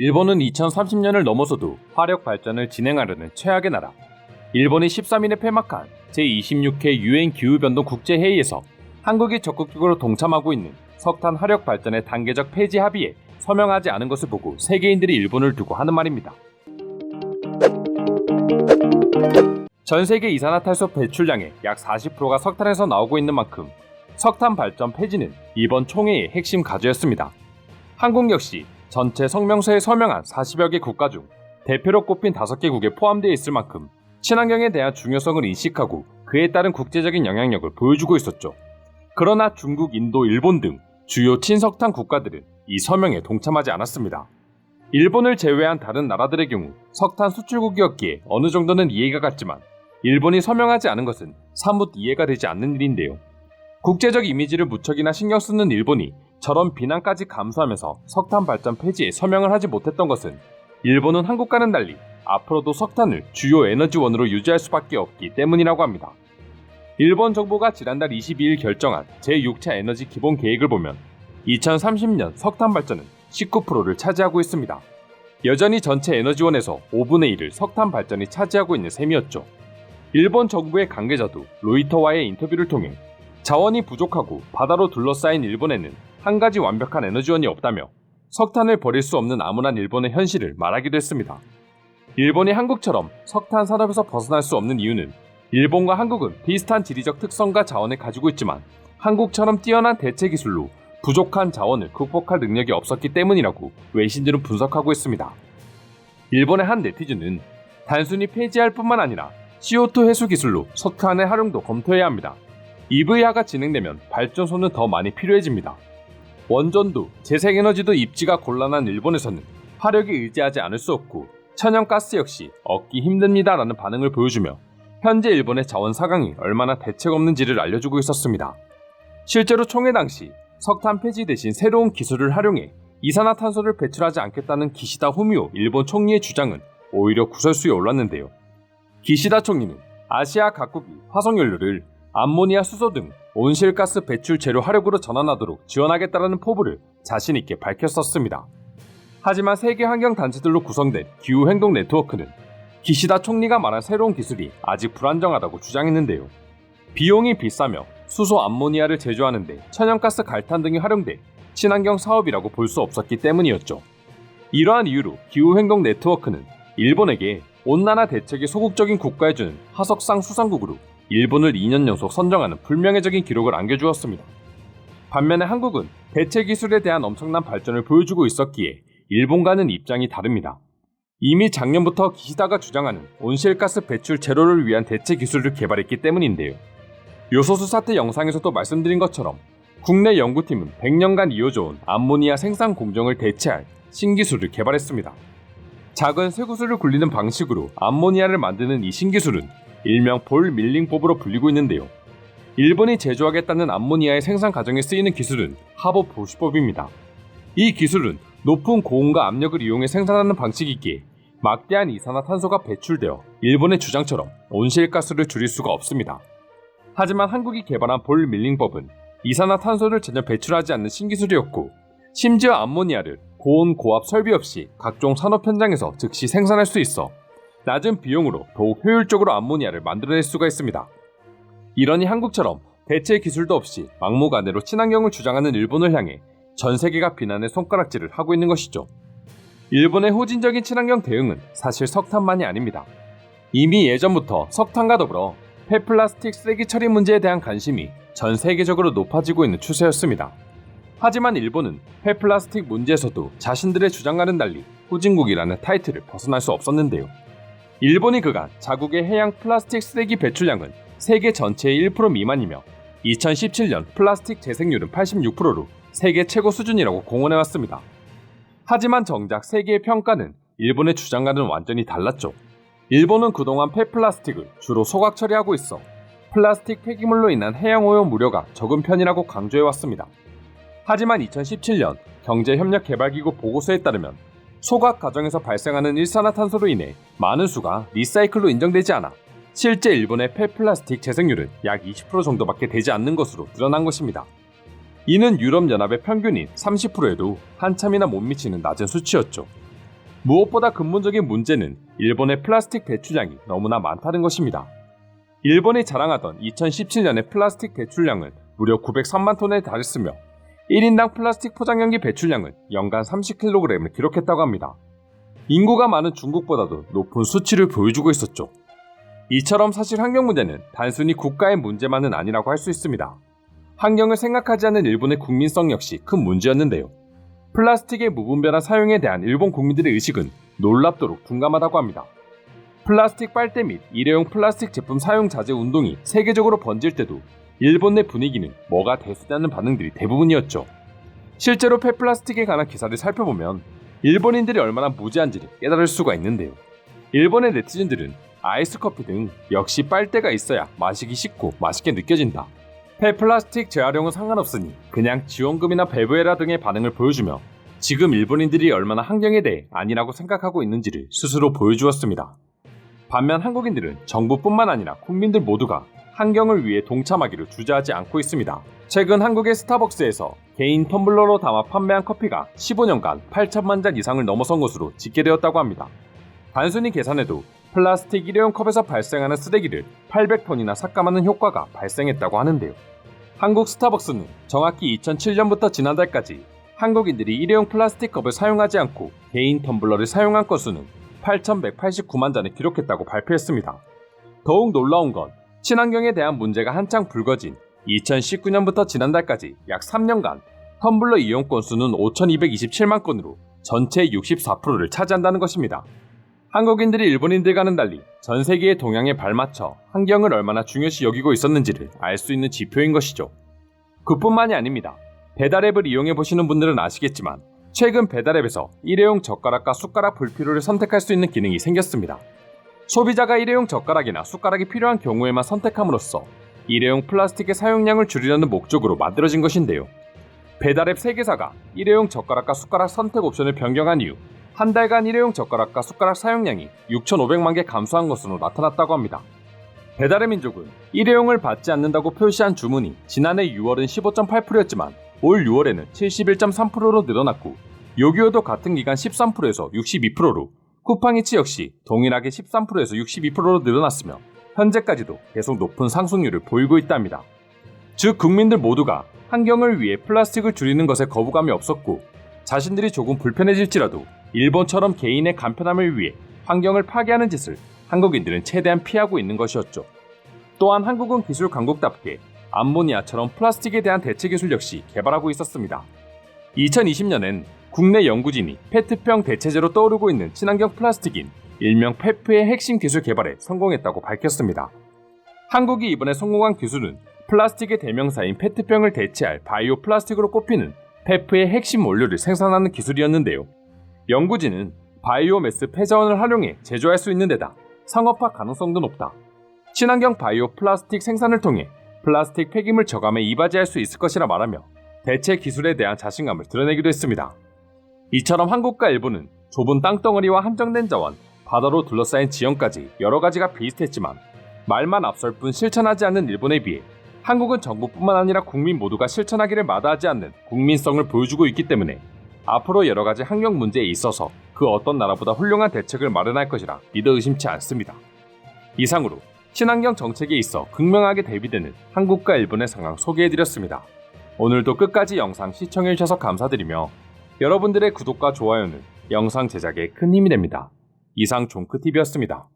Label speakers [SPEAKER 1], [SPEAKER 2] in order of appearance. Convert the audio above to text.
[SPEAKER 1] 일본은 2030년을 넘어서도 화력 발전을 진행하려는 최악의 나라. 일본이 13일에 폐막한 제26회 유엔 기후변동 국제회의에서 한국이 적극적으로 동참하고 있는 석탄 화력 발전의 단계적 폐지 합의에 서명하지 않은 것을 보고 세계인들이 일본을 두고 하는 말입니다. 전 세계 이산화탄소 배출량의 약 40%가 석탄에서 나오고 있는 만큼 석탄 발전 폐지는 이번 총회의 핵심 과제였습니다. 한국 역시 전체 성명서에 서명한 40여 개 국가 중 대표로 꼽힌 5개국에 포함되어 있을 만큼 친환경에 대한 중요성을 인식하고 그에 따른 국제적인 영향력을 보여주고 있었죠. 그러나 중국, 인도, 일본 등 주요 친석탄 국가들은 이 서명에 동참하지 않았습니다. 일본을 제외한 다른 나라들의 경우 석탄 수출국이었기에 어느 정도는 이해가 갔지만 일본이 서명하지 않은 것은 사뭇 이해가 되지 않는 일인데요. 국제적 이미지를 무척이나 신경 쓰는 일본이 저런 비난까지 감수하면서 석탄 발전 폐지에 서명을 하지 못했던 것은 일본은 한국과는 달리 앞으로도 석탄을 주요 에너지원으로 유지할 수밖에 없기 때문이라고 합니다. 일본 정부가 지난달 22일 결정한 제6차 에너지 기본 계획을 보면 2030년 석탄 발전은 19%를 차지하고 있습니다. 여전히 전체 에너지원에서 5분의 1을 석탄 발전이 차지하고 있는 셈이었죠. 일본 정부의 관계자도 로이터와의 인터뷰를 통해 자원이 부족하고 바다로 둘러싸인 일본에는 한 가지 완벽한 에너지원이 없다며 석탄을 버릴 수 없는 암울한 일본의 현실을 말하기도 했습니다. 일본이 한국처럼 석탄 산업에서 벗어날 수 없는 이유는 일본과 한국은 비슷한 지리적 특성과 자원을 가지고 있지만 한국처럼 뛰어난 대체 기술로 부족한 자원을 극복할 능력이 없었기 때문이라고 외신들은 분석하고 있습니다. 일본의 한 네티즌은 단순히 폐지할 뿐만 아니라 CO2 해수 기술로 석탄의 활용도 검토해야 합니다. EV화가 진행되면 발전소는 더 많이 필요해집니다. 원전도 재생에너지도 입지가 곤란한 일본에서는 화력에 의지하지 않을 수 없고 천연가스 역시 얻기 힘듭니다라는 반응을 보여주며 현재 일본의 자원 사강이 얼마나 대책 없는지를 알려주고 있었습니다. 실제로 총회 당시 석탄 폐지 대신 새로운 기술을 활용해 이산화탄소를 배출하지 않겠다는 기시다 후미오 일본 총리의 주장은 오히려 구설수에 올랐는데요. 기시다 총리는 아시아 각국이 화석연료를 암모니아 수소 등 온실가스 배출 재료 화력으로 전환하도록 지원하겠다는 포부를 자신있게 밝혔었습니다. 하지만 세계 환경단체들로 구성된 기후행동 네트워크는 기시다 총리가 말한 새로운 기술이 아직 불안정하다고 주장했는데요. 비용이 비싸며 수소 암모니아를 제조하는데 천연가스 갈탄 등이 활용돼 친환경 사업이라고 볼 수 없었기 때문이었죠. 이러한 이유로 기후행동 네트워크는 일본에게 온난화 대책에 소극적인 국가에 주는 하석상 수상국으로 일본을 2년 연속 선정하는 불명예적인 기록을 안겨주었습니다. 반면에 한국은 대체 기술에 대한 엄청난 발전을 보여주고 있었기에 일본과는 입장이 다릅니다. 이미 작년부터 기시다가 주장하는 온실가스 배출 제로를 위한 대체 기술을 개발했기 때문인데요. 요소수 사태 영상에서도 말씀드린 것처럼 국내 연구팀은 100년간 이어져온 암모니아 생산 공정을 대체할 신기술을 개발했습니다. 작은 쇠구슬을 굴리는 방식으로 암모니아를 만드는 이 신기술은 일명 볼 밀링법으로 불리고 있는데요. 일본이 제조하겠다는 암모니아의 생산 과정에 쓰이는 기술은 하버 보시법입니다. 이 기술은 높은 고온과 압력을 이용해 생산하는 방식이기에 막대한 이산화탄소가 배출되어 일본의 주장처럼 온실가스를 줄일 수가 없습니다. 하지만 한국이 개발한 볼 밀링법은 이산화탄소를 전혀 배출하지 않는 신기술이었고 심지어 암모니아를 고온 고압 설비 없이 각종 산업 현장에서 즉시 생산할 수 있어 낮은 비용으로 더욱 효율적으로 암모니아를 만들어낼 수가 있습니다. 이러니 한국처럼 대체 기술도 없이 막무가내로 친환경을 주장하는 일본을 향해 전 세계가 비난의 손가락질을 하고 있는 것이죠. 일본의 호진적인 친환경 대응은 사실 석탄만이 아닙니다. 이미 예전부터 석탄과 더불어 폐플라스틱 쓰레기 처리 문제에 대한 관심이 전 세계적으로 높아지고 있는 추세였습니다. 하지만 일본은 폐플라스틱 문제에서도 자신들의 주장과는 달리 후진국이라는 타이틀을 벗어날 수 없었는데요. 일본이 그간 자국의 해양 플라스틱 쓰레기 배출량은 세계 전체의 1% 미만이며 2017년 플라스틱 재생률은 86%로 세계 최고 수준이라고 공언해왔습니다. 하지만 정작 세계의 평가는 일본의 주장과는 완전히 달랐죠. 일본은 그동안 폐플라스틱을 주로 소각 처리하고 있어 플라스틱 폐기물로 인한 해양오염 우려가 적은 편이라고 강조해왔습니다. 하지만 2017년 경제협력개발기구 보고서에 따르면 소각 과정에서 발생하는 일산화탄소로 인해 많은 수가 리사이클로 인정되지 않아 실제 일본의 폐플라스틱 재생률은 약 20% 정도밖에 되지 않는 것으로 드러난 것입니다. 이는 유럽연합의 평균인 30%에도 한참이나 못 미치는 낮은 수치였죠. 무엇보다 근본적인 문제는 일본의 플라스틱 배출량이 너무나 많다는 것입니다. 일본이 자랑하던 2017년의 플라스틱 배출량은 무려 903만 톤에 달했으며 1인당 플라스틱 포장용기 배출량은 연간 30kg을 기록했다고 합니다. 인구가 많은 중국보다도 높은 수치를 보여주고 있었죠. 이처럼 사실 환경 문제는 단순히 국가의 문제만은 아니라고 할 수 있습니다. 환경을 생각하지 않는 일본의 국민성 역시 큰 문제였는데요. 플라스틱의 무분별한 사용에 대한 일본 국민들의 의식은 놀랍도록 둔감하다고 합니다. 플라스틱 빨대 및 일회용 플라스틱 제품 사용 자제 운동이 세계적으로 번질 때도 일본 내 분위기는 뭐가 되지 않는 반응들이 대부분이었죠. 실제로 폐플라스틱에 관한 기사를 살펴보면 일본인들이 얼마나 무지한지를 깨달을 수가 있는데요. 일본의 네티즌들은 아이스 커피 등 역시 빨대가 있어야 마시기 쉽고 맛있게 느껴진다. 폐플라스틱 재활용은 상관없으니 그냥 지원금이나 배부에라 등의 반응을 보여주며 지금 일본인들이 얼마나 환경에 대해 안일하고 생각하고 있는지를 스스로 보여주었습니다. 반면 한국인들은 정부뿐만 아니라 국민들 모두가 환경을 위해 동참하기를 주저하지 않고 있습니다. 최근 한국의 스타벅스에서 개인 텀블러로 담아 판매한 커피가 15년간 8천만 잔 이상을 넘어선 것으로 집계되었다고 합니다. 단순히 계산해도 플라스틱 일회용 컵에서 발생하는 쓰레기를 800톤이나 삭감하는 효과가 발생했다고 하는데요. 한국 스타벅스는 정확히 2007년부터 지난달까지 한국인들이 일회용 플라스틱 컵을 사용하지 않고 개인 텀블러를 사용한 건수는 8,189만 잔을 기록했다고 발표했습니다. 더욱 놀라운 건 친환경에 대한 문제가 한창 불거진 2019년부터 지난달까지 약 3년간 텀블러 이용 건수는 5,227만 건으로 전체의 64%를 차지한다는 것입니다. 한국인들이 일본인들과는 달리 전 세계의 동향에 발맞춰 환경을 얼마나 중요시 여기고 있었는지를 알 수 있는 지표인 것이죠. 그뿐만이 아닙니다. 배달앱을 이용해보시는 분들은 아시겠지만 최근 배달앱에서 일회용 젓가락과 숟가락 불필요를 선택할 수 있는 기능이 생겼습니다. 소비자가 일회용 젓가락이나 숟가락이 필요한 경우에만 선택함으로써 일회용 플라스틱의 사용량을 줄이려는 목적으로 만들어진 것인데요. 배달앱 3개사가 일회용 젓가락과 숟가락 선택 옵션을 변경한 이후 한 달간 일회용 젓가락과 숟가락 사용량이 6,500만 개 감소한 것으로 나타났다고 합니다. 배달의 민족은 일회용을 받지 않는다고 표시한 주문이 지난해 6월은 15.8%였지만 올 6월에는 71.3%로 늘어났고 요기요도 같은 기간 13%에서 62%로 쿠팡이츠 역시 동일하게 13%에서 62%로 늘어났으며 현재까지도 계속 높은 상승률을 보이고 있답니다. 즉 국민들 모두가 환경을 위해 플라스틱을 줄이는 것에 거부감이 없었고 자신들이 조금 불편해질지라도 일본처럼 개인의 간편함을 위해 환경을 파괴하는 짓을 한국인들은 최대한 피하고 있는 것이었죠. 또한 한국은 기술 강국답게 암모니아처럼 플라스틱에 대한 대체 기술 역시 개발하고 있었습니다. 2020년엔 국내 연구진이 페트병 대체제로 떠오르고 있는 친환경 플라스틱인 일명 페프의 핵심 기술 개발에 성공했다고 밝혔습니다. 한국이 이번에 성공한 기술은 플라스틱의 대명사인 페트병을 대체할 바이오 플라스틱으로 꼽히는 페프의 핵심 원료를 생산하는 기술이었는데요. 연구진은 바이오매스 폐자원을 활용해 제조할 수 있는 데다 상업화 가능성도 높다. 친환경 바이오 플라스틱 생산을 통해 플라스틱 폐기물 저감에 이바지할 수 있을 것이라 말하며 대체 기술에 대한 자신감을 드러내기도 했습니다. 이처럼 한국과 일본은 좁은 땅덩어리와 한정된 자원, 바다로 둘러싸인 지형까지 여러 가지가 비슷했지만 말만 앞설 뿐 실천하지 않는 일본에 비해 한국은 정부뿐만 아니라 국민 모두가 실천하기를 마다하지 않는 국민성을 보여주고 있기 때문에 앞으로 여러 가지 환경 문제에 있어서 그 어떤 나라보다 훌륭한 대책을 마련할 것이라 믿어 의심치 않습니다. 이상으로 친환경 정책에 있어 극명하게 대비되는 한국과 일본의 상황 소개해드렸습니다. 오늘도 끝까지 영상 시청해주셔서 감사드리며 여러분들의 구독과 좋아요는 영상 제작에 큰 힘이 됩니다. 이상 종크TV였습니다.